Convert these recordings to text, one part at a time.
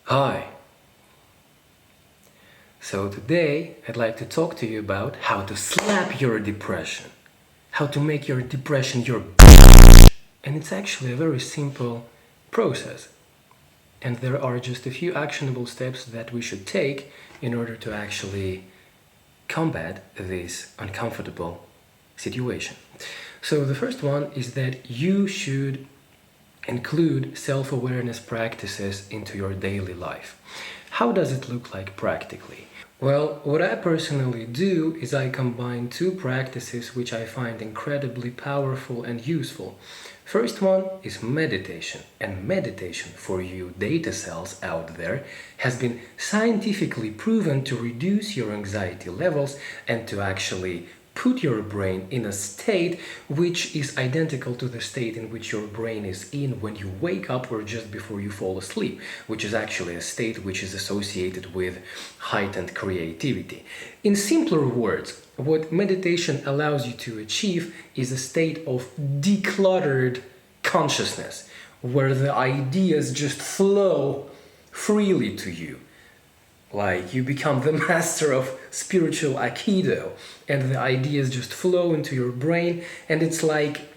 Hi. So today I'd like to talk to you about how to slap your depression. How to make your depression your bitch. And it's actually a very simple process. And there are just a few actionable steps that we should take in order to actually combat this uncomfortable situation. So the first one is that you should include self-awareness practices into your daily life. How does it look like practically? Well, what I personally do is I combine two practices which I find incredibly powerful and useful. First one is meditation, and meditation for you data cells out there has been scientifically proven to reduce your anxiety levels and to actually put your brain in a state which is identical to the state in which your brain is in when you wake up or just before you fall asleep, which is actually a state which is associated with heightened creativity. In simpler words, what meditation allows you to achieve is a state of decluttered consciousness, where the ideas just flow freely to you. Like you become the master of spiritual aikido and the ideas just flow into your brain, and it's like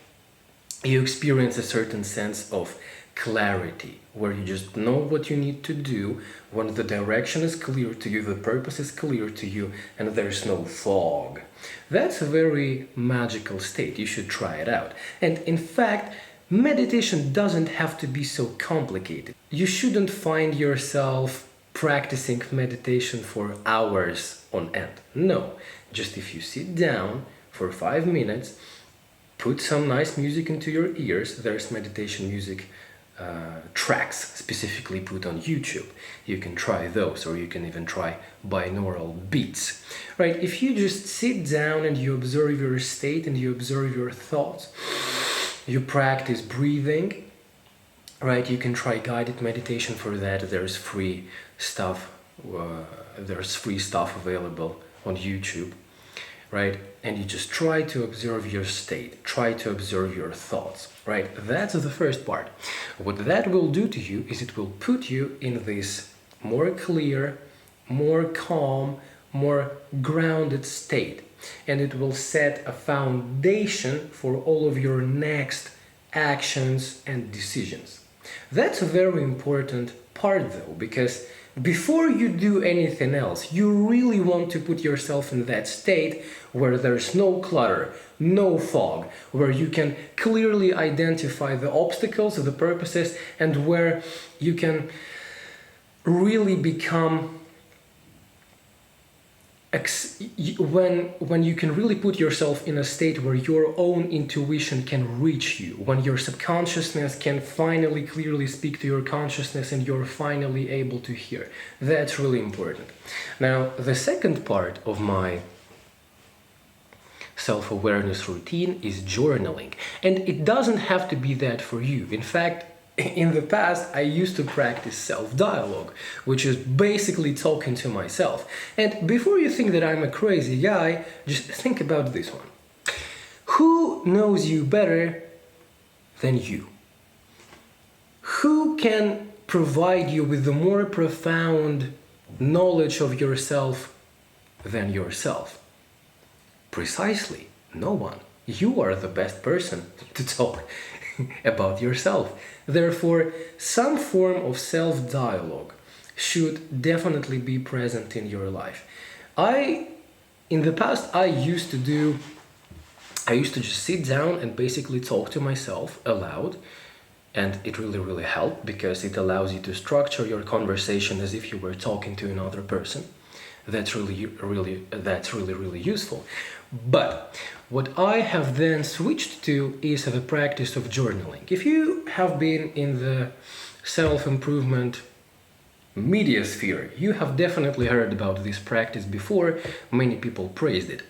you experience a certain sense of clarity where you just know what you need to do when the direction is clear to you, the purpose is clear to you, and there's no fog. That's a very magical state. You should try it out. And in fact, meditation doesn't have to be so complicated. You shouldn't find yourself practicing meditation for hours on end. No, just if you sit down for 5 minutes, put some nice music into your ears. There's meditation music tracks specifically put on YouTube. You can try those, or you can even try binaural beats. Right? If you just sit down and you observe your state and you observe your thoughts, you practice breathing. Right, you can try guided meditation for that. There's free stuff. There's free stuff available on YouTube, right? And you just try to observe your state. Try to observe your thoughts, right? That's the first part. What that will do to you is it will put you in this more clear, more calm, more grounded state, and it will set a foundation for all of your next actions and decisions. That's a very important part though, because before you do anything else, you really want to put yourself in that state where there's no clutter, no fog, where you can clearly identify the obstacles, the purposes, and where you can really become when you can really put yourself in a state where your own intuition can reach you, when your subconsciousness can finally clearly speak to your consciousness and you're finally able to hear. That's really important. Now, the second part of my self-awareness routine is journaling, and it doesn't have to be that for you. In fact, in the past, I used to practice self-dialogue, which is basically talking to myself. And before you think that I'm a crazy guy, just think about this one. Who knows you better than you? Who can provide you with the more profound knowledge of yourself than yourself? Precisely, no one. You are the best person to talk about yourself. Therefore, some form of self-dialogue should definitely be present in your life. In the past, I used to just sit down and basically talk to myself aloud, and it really helped because it allows you to structure your conversation as if you were talking to another person. That's really useful. But what I have then switched to is the practice of journaling. If you have been in the self-improvement media sphere, you have definitely heard about this practice before. Many people praised it.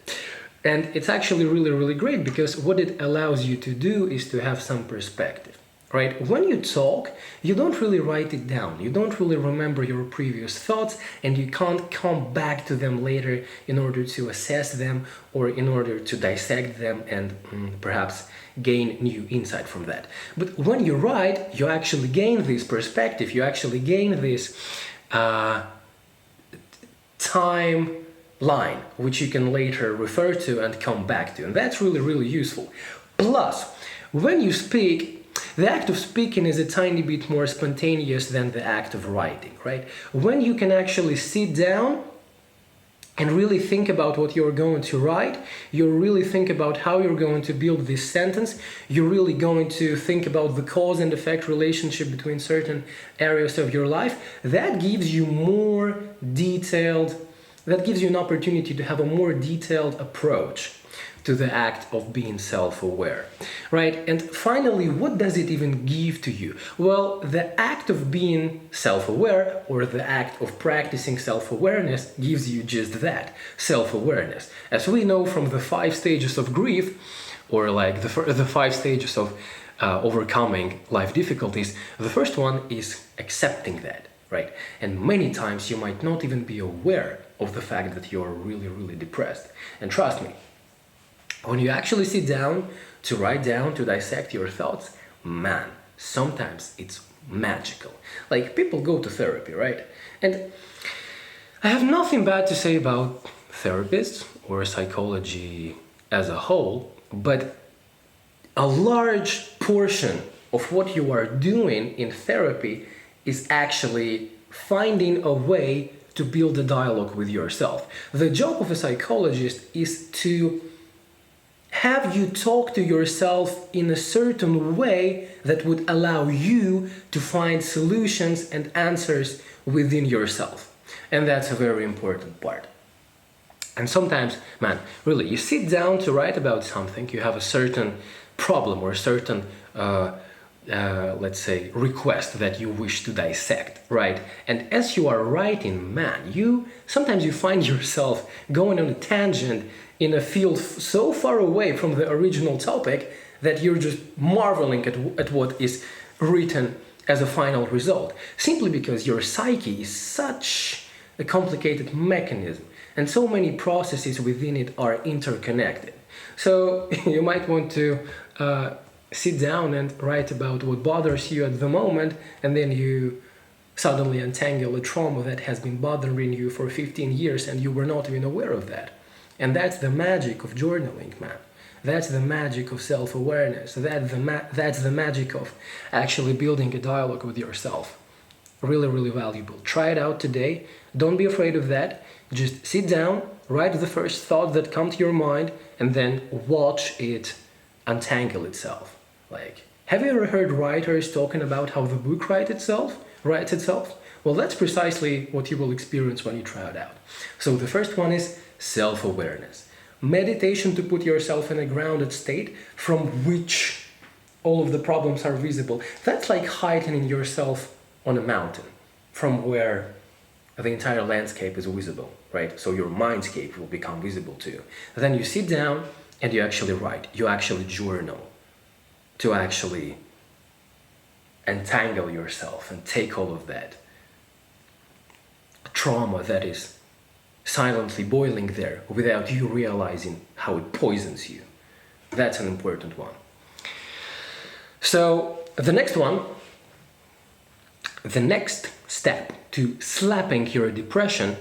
And it's actually really great because what it allows you to do is to have some perspective. Right? When you talk, you don't really write it down. You don't really remember your previous thoughts, and you can't come back to them later in order to assess them or in order to dissect them and perhaps gain new insight from that. But when you write, you actually gain this perspective, you actually gain this timeline, which you can later refer to and come back to. And that's really, really useful. Plus, when you speak, the act of speaking is a tiny bit more spontaneous than the act of writing, right? When you can actually sit down and really think about what you're going to write, you really think about how you're going to build this sentence, you're really going to think about the cause and effect relationship between certain areas of your life, that gives you an opportunity to have a more detailed approach to the act of being self-aware, right? And finally, what does it even give to you? Well, the act of being self-aware, or the act of practicing self-awareness, gives you just that, self-awareness. As we know from the 5 stages of grief, or like the 5 stages of overcoming life difficulties, the first one is accepting that, right? And many times you might not even be aware of the fact that you're really, really depressed. And trust me, when you actually sit down to write down, to dissect your thoughts, man, sometimes it's magical. Like, people go to therapy, right? And I have nothing bad to say about therapists or psychology as a whole, but a large portion of what you are doing in therapy is actually finding a way to build a dialogue with yourself. The job of a psychologist is to have you talk to yourself in a certain way that would allow you to find solutions and answers within yourself. And that's a very important part. And sometimes, man, really, you sit down to write about something, you have a certain problem or a certain, let's say, request that you wish to dissect, right? And as you are writing, man, sometimes you find yourself going on a tangent in a field so far away from the original topic that you're just marveling at what is written as a final result, simply because your psyche is such a complicated mechanism and so many processes within it are interconnected. So you might want to sit down and write about what bothers you at the moment, and then you suddenly untangle a trauma that has been bothering you for 15 years and you were not even aware of that. And that's the magic of journaling, man. That's the magic of self-awareness. That's the magic of actually building a dialogue with yourself. Really, really valuable. Try it out today. Don't be afraid of that. Just sit down, write the first thought that comes to your mind, and then watch it untangle itself. Like, have you ever heard writers talking about how the book writes itself? Well, that's precisely what you will experience when you try it out. So the first one is self-awareness. Meditation to put yourself in a grounded state from which all of the problems are visible. That's like heightening yourself on a mountain from where the entire landscape is visible, right? So your mindscape will become visible to you. Then you sit down and you actually write, you actually journal to actually entangle yourself and take all of that trauma that is silently boiling there without you realizing how it poisons you. That's an important one. So the next step to slapping your depression,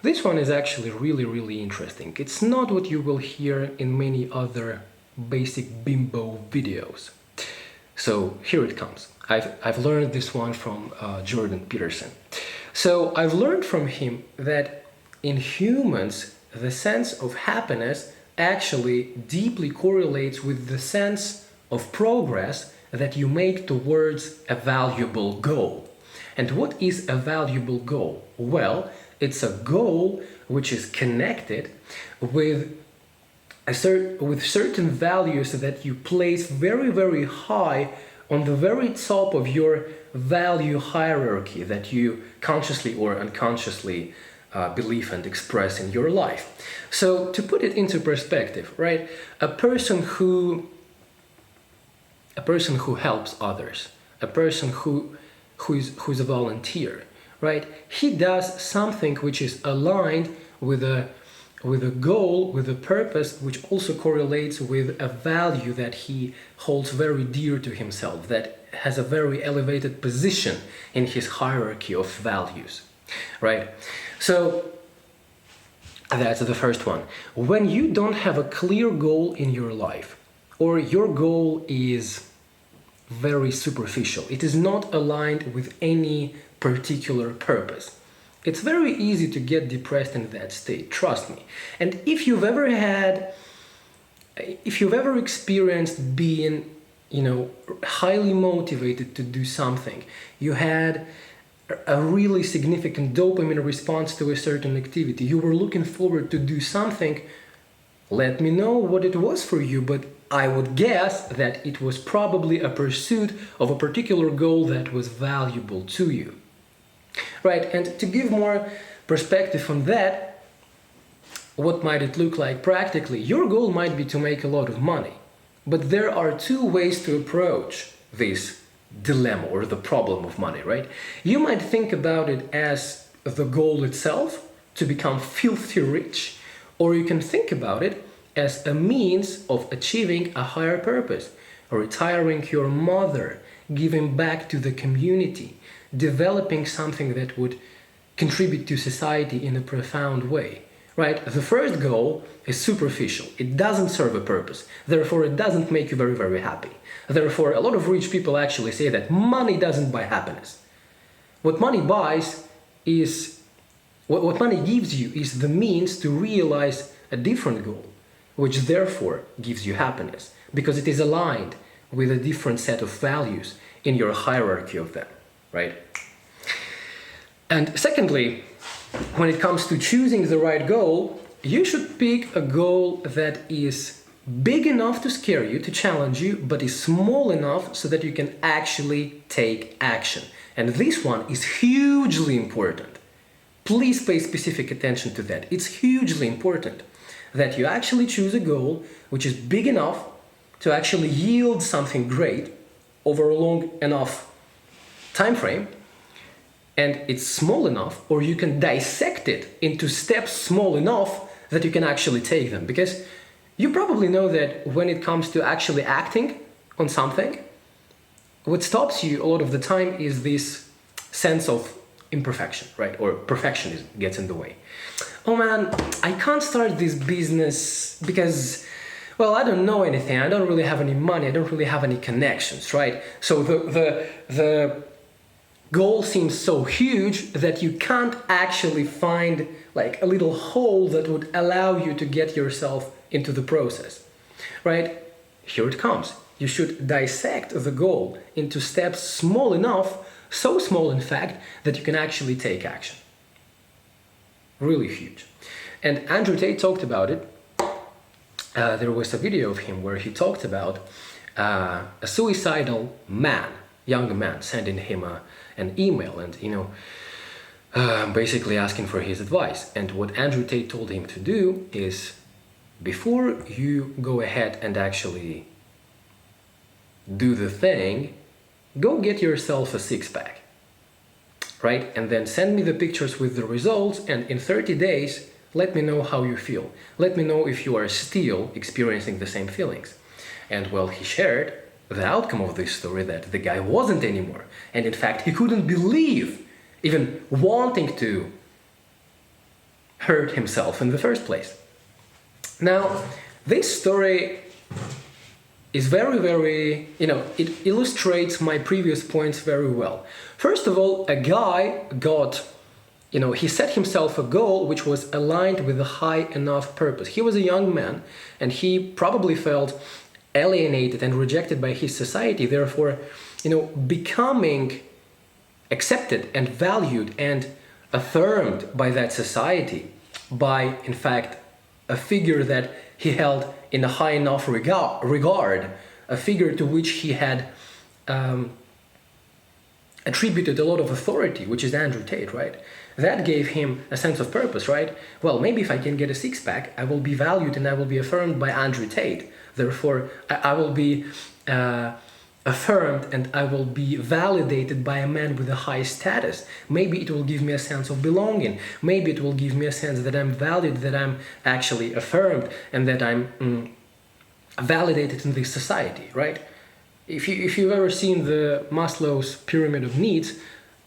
this one is actually really, really interesting. It's not what you will hear in many other basic bimbo videos. So here it comes. I've learned this one from Jordan Peterson. So I've learned from him that in humans, the sense of happiness actually deeply correlates with the sense of progress that you make towards a valuable goal. And what is a valuable goal? Well, it's a goal which is connected with certain values that you place very, very high on the very top of your value hierarchy that you consciously or unconsciously believe and express in your life. So to put it into perspective, right? A person who helps others, a person who's a volunteer, right? He does something which is aligned with a goal, with a purpose, which also correlates with a value that he holds very dear to himself, that has a very elevated position in his hierarchy of values, right? So that's the first one. When you don't have a clear goal in your life, or your goal is very superficial, it is not aligned with any particular purpose, it's very easy to get depressed in that state, trust me. And if you've ever experienced being, highly motivated to do something, you had a really significant dopamine response to a certain activity, you were looking forward to do something, let me know what it was for you, but I would guess that it was probably a pursuit of a particular goal that was valuable to you. Right, and to give more perspective on that, what might it look like practically? Your goal might be to make a lot of money, but there are two ways to approach this dilemma or the problem of money, right? You might think about it as the goal itself, to become filthy rich, or you can think about it as a means of achieving a higher purpose, retiring your mother, giving back to the community, developing something that would contribute to society in a profound way, right? The first goal is superficial. It doesn't serve a purpose. Therefore, it doesn't make you very, very happy. Therefore, a lot of rich people actually say that money doesn't buy happiness. What money buys is, what money gives you is the means to realize a different goal, which therefore gives you happiness, because it is aligned with a different set of values in your hierarchy of them, right? And secondly, when it comes to choosing the right goal, you should pick a goal that is big enough to scare you, to challenge you, but is small enough so that you can actually take action. And this one is hugely important. Please pay specific attention to that. It's hugely important that you actually choose a goal which is big enough to actually yield something great over a long enough time frame, and it's small enough, or you can dissect it into steps small enough that you can actually take them. Because you probably know that when it comes to actually acting on something, what stops you a lot of the time is this sense of imperfection, right? Or perfectionism gets in the way. Oh man, I can't start this business because, well, I don't know anything. I don't really have any money. I don't really have any connections, right? So the goal seems so huge that you can't actually find like a little hole that would allow you to get yourself into the process, right? Here it comes. You should dissect the goal into steps small enough, so small in fact, that you can actually take action. Really huge. And Andrew Tate talked about it. There was a video of him where he talked about a suicidal man, young man, sending him an email and, basically asking for his advice. And what Andrew Tate told him to do is, before you go ahead and actually do the thing, go get yourself a six-pack, right? And then send me the pictures with the results, and in 30 days, let me know how you feel. Let me know if you are still experiencing the same feelings. And well, he shared the outcome of this story, that the guy wasn't anymore. And in fact, he couldn't believe even wanting to hurt himself in the first place. Now, this story is very, very, it illustrates my previous points very well. First of all, a guy got, he set himself a goal which was aligned with a high enough purpose. He was a young man, and he probably felt alienated and rejected by his society. Therefore, becoming accepted and valued and affirmed by that society, by, in fact, a figure that he held in a high enough regard, a figure to which he had attributed a lot of authority, which is Andrew Tate, right? That gave him a sense of purpose, right? Well, maybe if I can get a six-pack, I will be valued and I will be affirmed by Andrew Tate. Therefore, I will be affirmed and I will be validated by a man with a high status. Maybe it will give me a sense of belonging. Maybe it will give me a sense that I'm valued, that I'm actually affirmed, and that I'm validated in this society, right? If you've ever seen the Maslow's pyramid of needs,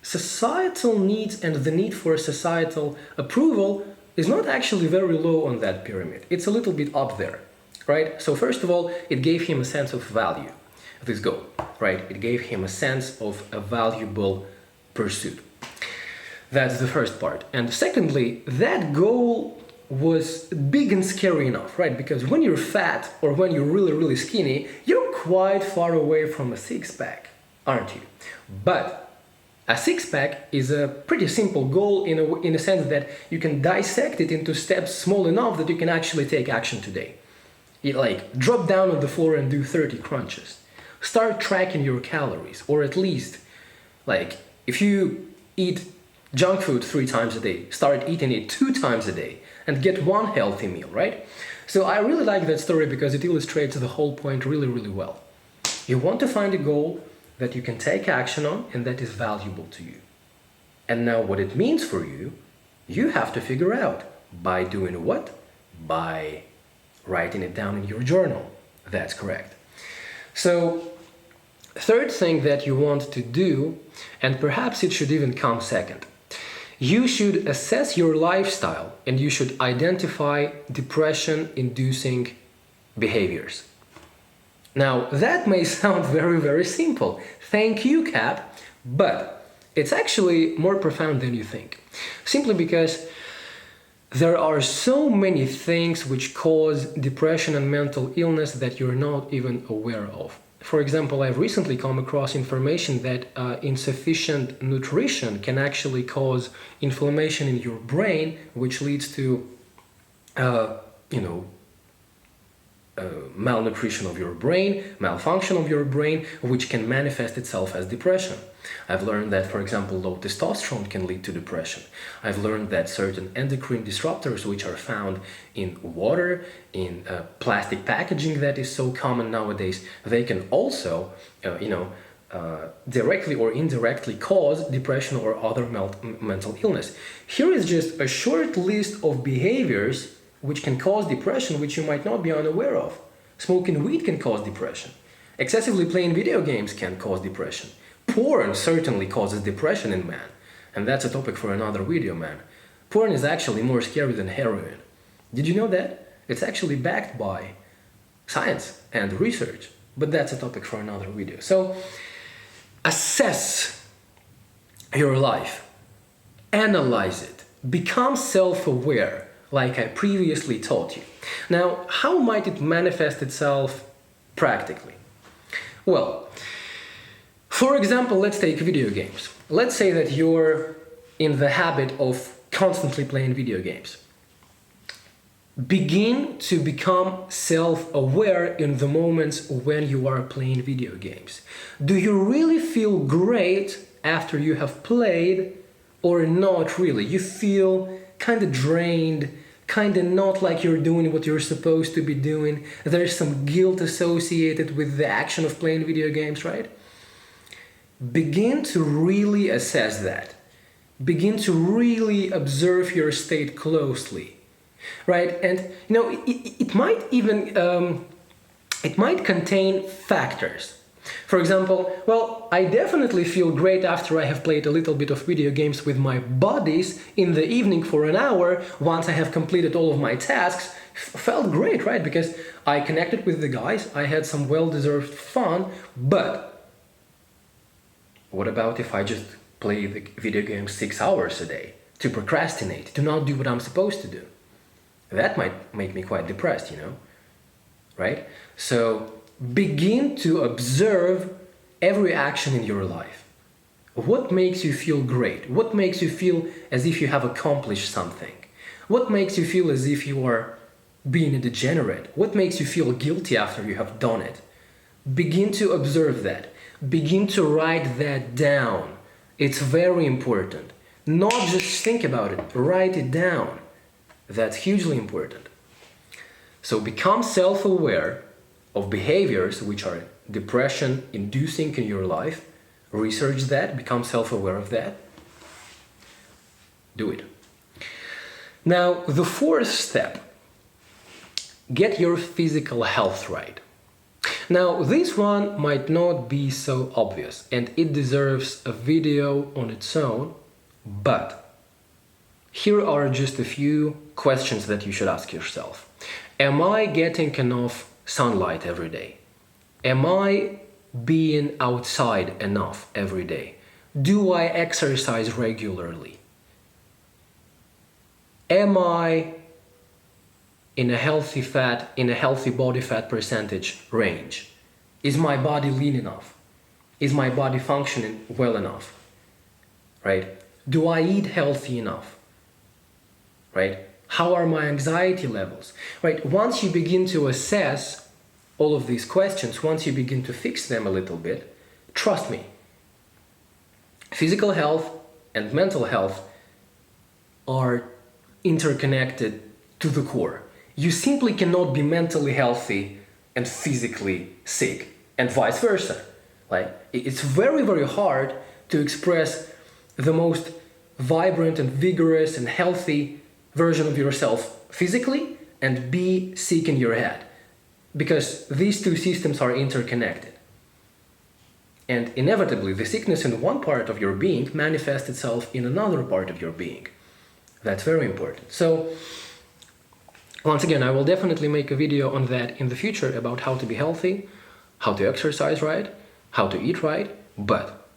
societal needs and the need for societal approval is not actually very low on that pyramid. It's a little bit up there, right? So first of all, it gave him a sense of value, this goal, right? It gave him a sense of a valuable pursuit. That's the first part. And secondly, that goal was big and scary enough, right? Because when you're fat or when you're really, really skinny, you're quite far away from a six-pack, aren't you? But a six-pack is a pretty simple goal in a sense that you can dissect it into steps small enough that you can actually take action today. You like drop down on the floor and do 30 crunches. Start tracking your calories, or at least, like, if you eat junk food 3 times a day, start eating it 2 times a day and get one healthy meal, right? So I really like that story because it illustrates the whole point really, really well. You want to find a goal that you can take action on and that is valuable to you. And now what it means for you, you have to figure out by doing what? By writing it down in your journal. That's correct. So, third thing that you want to do, and perhaps it should even come second, you should assess your lifestyle and you should identify depression-inducing behaviors. Now, that may sound very, very simple. Thank you, Cap, but it's actually more profound than you think. Simply because there are so many things which cause depression and mental illness that you're not even aware of. For example, I've recently come across information that insufficient nutrition can actually cause inflammation in your brain, which leads to, malnutrition of your brain, malfunction of your brain, which can manifest itself as depression. I've learned that, for example, low testosterone can lead to depression. I've learned that certain endocrine disruptors, which are found in water, in plastic packaging that is so common nowadays, they can also, directly or indirectly cause depression or other mental illness. Here is just a short list of behaviors which can cause depression, which you might not be unaware of. Smoking weed can cause depression. Excessively playing video games can cause depression. Porn certainly causes depression in man. And that's a topic for another video, man. Porn is actually more scary than heroin. Did you know that? It's actually backed by science and research. But that's a topic for another video. So, assess your life. Analyze it. Become self-aware, like I previously taught you. Now, how might it manifest itself practically? Well, for example, let's take video games. Let's say that you're in the habit of constantly playing video games. Begin to become self-aware in the moments when you are playing video games. Do you really feel great after you have played, or not really? You feel kind of drained, kind of not like you're doing what you're supposed to be doing. There's some guilt associated with the action of playing video games, right? Begin to really assess that. Begin to really observe your state closely, right? And it might even it might contain factors. For example, well, I definitely feel great after I have played a little bit of video games with my buddies in the evening for an hour once I have completed all of my tasks. Felt great, right? Because I connected with the guys, I had some well-deserved fun, but what about if I just play the video game 6 hours a day to procrastinate, to not do what I'm supposed to do? That might make me quite depressed, right? So begin to observe every action in your life. What makes you feel great? What makes you feel as if you have accomplished something? What makes you feel as if you are being a degenerate? What makes you feel guilty after you have done it? Begin to observe that. Begin to write that down. It's very important. Not just think about it, write it down. That's hugely important. So become self-aware of behaviors which are depression-inducing in your life. Research that, become self-aware of that. Do it. Now, the fourth step, get your physical health right. Now, this one might not be so obvious and it deserves a video on its own, but here are just a few questions that you should ask yourself. Am I getting enough sunlight every day? Am I being outside enough every day? Do I exercise regularly? Am I in a healthy body fat percentage range? Is my body lean enough? Is my body functioning well enough? Right? Do I eat healthy enough? Right? How are my anxiety levels? Right? Once you begin to assess all of these questions, once you begin to fix them a little bit, trust me, physical health and mental health are interconnected to the core. You simply cannot be mentally healthy and physically sick, and vice versa. Like, it's very, very hard to express the most vibrant and vigorous and healthy version of yourself physically and be sick in your head, because these two systems are interconnected. And inevitably, the sickness in one part of your being manifests itself in another part of your being. That's very important. So, once again, I will definitely make a video on that in the future about how to be healthy, how to exercise right, how to eat right, but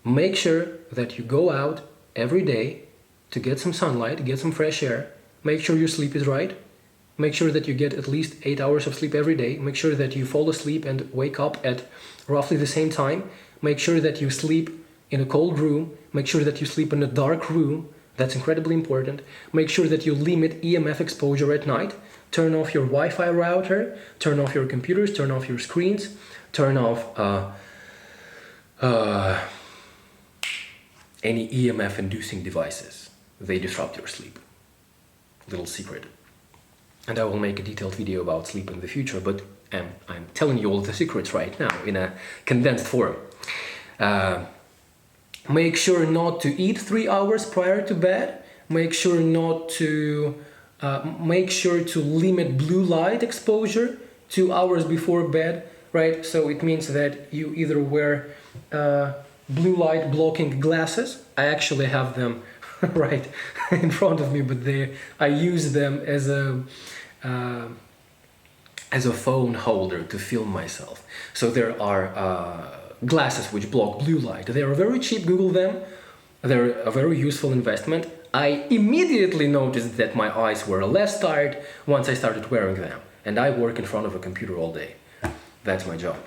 make sure that you go out every day to get some sunlight, get some fresh air, make sure your sleep is right, make sure that you get at least 8 hours of sleep every day, make sure that you fall asleep and wake up at roughly the same time, make sure that you sleep in a cold room, make sure that you sleep in a dark room. That's incredibly important. Make sure that you limit EMF exposure at night. Turn off your Wi-Fi router, turn off your computers, turn off your screens, turn off any EMF inducing devices. They disrupt your sleep. Little secret. And I will make a detailed video about sleep in the future, but I'm telling you all the secrets right now in a condensed form. Make sure not to eat 3 hours prior to bed. Make sure to limit blue light exposure 2 hours before bed, right? So it means that you either wear blue light blocking glasses. I actually have them right in front of me, but I use them as a phone holder to film myself. So there are glasses which block blue light. They are very cheap, Google them. They're a very useful investment. I immediately noticed that my eyes were less tired once I started wearing them. And I work in front of a computer all day. That's my job.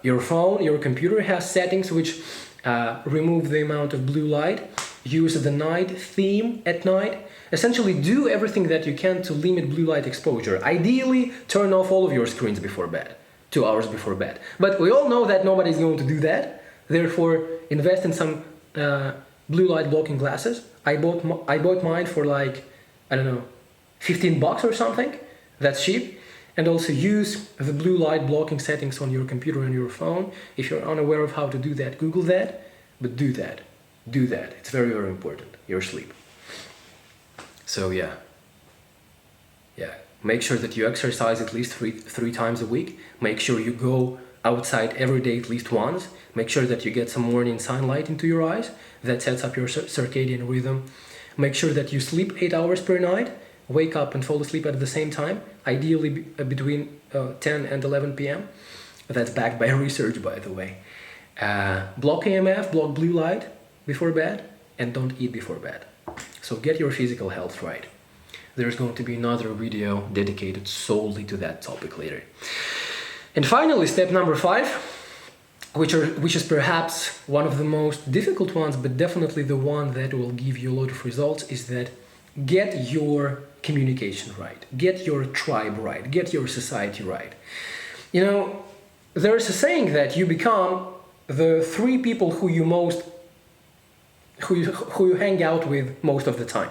Your phone, your computer has settings which remove the amount of blue light. Use the night theme at night. Essentially do everything that you can to limit blue light exposure. Ideally, turn off all of your screens before bed. 2 hours before bed. But we all know that nobody's going to do that. Therefore, invest in some blue light blocking glasses. I bought mine for like, I don't know, $15 or something. That's cheap. And also use the blue light blocking settings on your computer and your phone. If you're unaware of how to do that, Google that. But do that. Do that. It's very, very important. Your sleep. So yeah. Make sure that you exercise at least three times a week. Make sure you go outside every day at least once. Make sure that you get some morning sunlight into your eyes. That sets up your circadian rhythm. Make sure that you sleep 8 hours per night. Wake up and fall asleep at the same time. Ideally between 10 and 11 p.m. That's backed by research, by the way. Block EMF, block blue light before bed, and don't eat before bed. So get your physical health right. There's going to be another video dedicated solely to that topic later. And finally, step number 5, which is perhaps one of the most difficult ones, but definitely the one that will give you a lot of results, is that get your communication right, get your tribe right, get your society right. You know, there's a saying that you become the 3 people who you hang out with most of the time.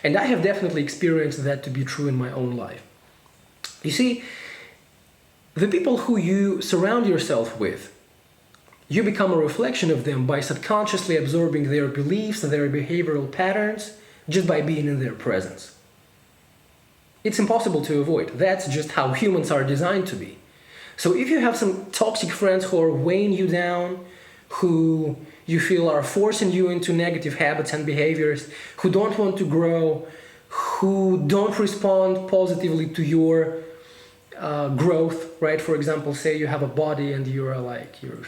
And I have definitely experienced that to be true in my own life. You see, the people who you surround yourself with, you become a reflection of them by subconsciously absorbing their beliefs and their behavioral patterns just by being in their presence. It's impossible to avoid. That's just how humans are designed to be. So if you have some toxic friends who are weighing you down, who you feel are forcing you into negative habits and behaviors, who don't want to grow, who don't respond positively to your growth, right? For example, say you have a body and you're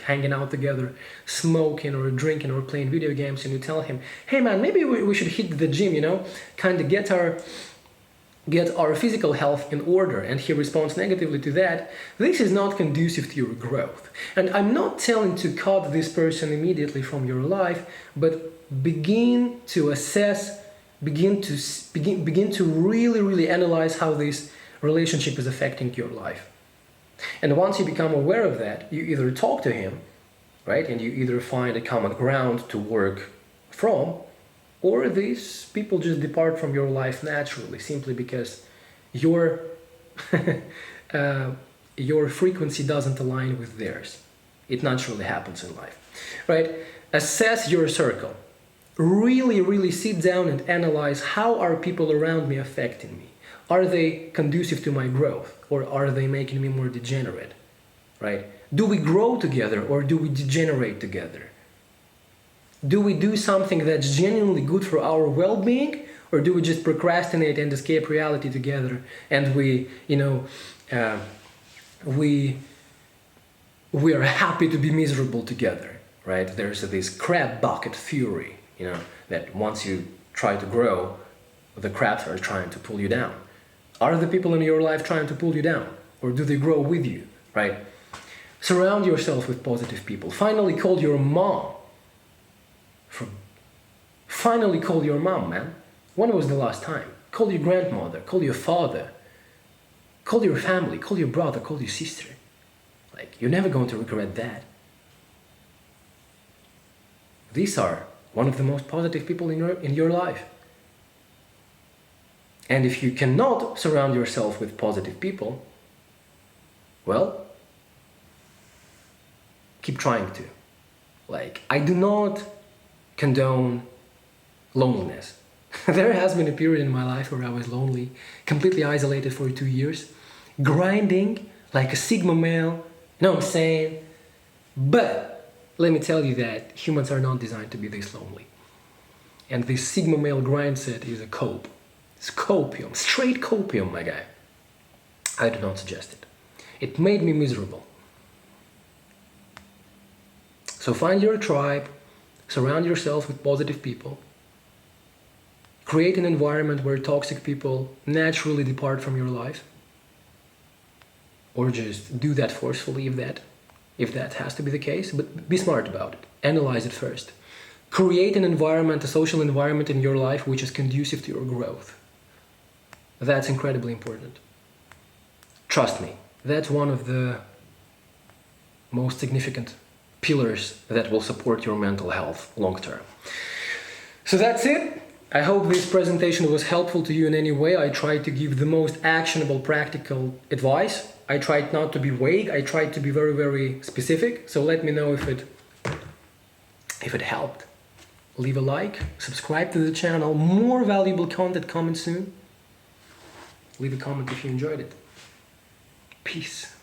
hanging out together, smoking or drinking or playing video games, and you tell him, hey man, maybe we should hit the gym, kind of get our physical health in order, and he responds negatively to that. This is not conducive to your growth. And I'm not telling to cut this person immediately from your life, but begin to assess, begin to really analyze how this relationship is affecting your life. And once you become aware of that, you either talk to him, right, and you either find a common ground to work from, or these people just depart from your life naturally, simply because your frequency doesn't align with theirs. It naturally happens in life, right? Assess your circle. Really sit down and analyze, how are people around me affecting me? Are they conducive to my growth, or are they making me more degenerate, right? Do we grow together, or do we degenerate together? Do we do something that's genuinely good for our well-being, or do we just procrastinate and escape reality together, and we are happy to be miserable together, right? There's this crab bucket theory, that once you try to grow, the crabs are trying to pull you down. Are the people in your life trying to pull you down, or do they grow with you, right? Surround yourself with positive people. Finally call your mom. Finally call your mom, man. When was the last time? Call your grandmother, call your father, call your family, call your brother, call your sister. You're never going to regret that. These are one of the most positive people in your life. And if you cannot surround yourself with positive people, well, keep trying to. I do not condone loneliness. There has been a period in my life where I was lonely, completely isolated for 2 years, grinding like a Sigma male. You know what I'm saying? But let me tell you that humans are not designed to be this lonely. And this Sigma male grind set is a cope. It's copium, straight copium, my guy. I do not suggest it. It made me miserable. So find your tribe, surround yourself with positive people, create an environment where toxic people naturally depart from your life, or just do that forcefully if that has to be the case, but be smart about it. Analyze it first. Create an environment, a social environment in your life which is conducive to your growth. That's incredibly important. Trust me, that's one of the most significant pillars that will support your mental health long term. So that's it. I hope this presentation was helpful to you in any way. I tried to give the most actionable, practical advice. I tried not to be vague. I tried to be very specific. So let me know if it helped. Leave a like, subscribe to the channel. More valuable content coming soon. Leave a comment if you enjoyed it. Peace.